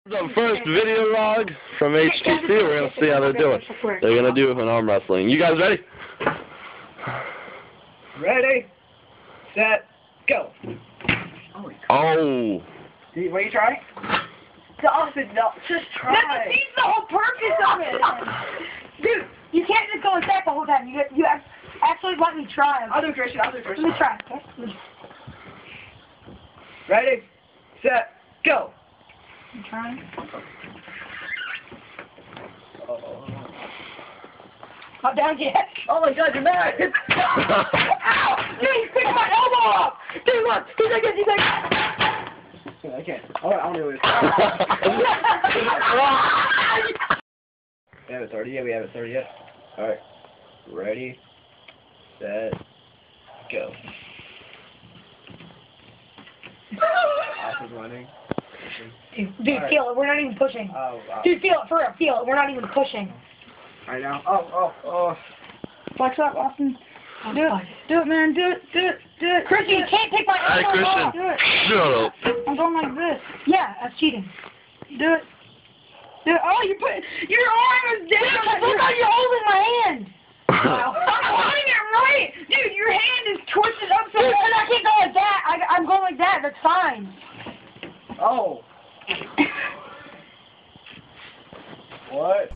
The first video log from HTC. We're going to see how they're doing. They're going to do an arm wrestling. You guys ready? Ready, set, go. Oh. What are you trying? Stop it, no. Just try. That defeats the whole purpose of it. Dude, you can't just go attack the whole time. You actually let me try. I'll do it first. Let me try, okay? Ready, set, go. I'm trying. Not down yet. Oh my god, you're mad. Ow! Dude, he's picking my elbow up! Dude, look! He's like this, he's like... I can't. Oh, I don't know this. We haven't started yet. Alright. Ready, set, go. Off is running. Dude, feel it. We're not even pushing. Oh, Dude, feel it. For real, feel it. We're not even pushing. Right now. Oh. Flex up, Austin. Do it, man. Do it. Christian, you can't take my Hey, elbow off. Christian. Do it. Shut up. I'm going like this. Yeah, that's cheating. Do it. Oh, your arm is down. Look how you're holding my hand. I'm holding it right. Dude, your hand is twisted up so bad. I can't go like that. I'm going like that. That's fine. Oh. What?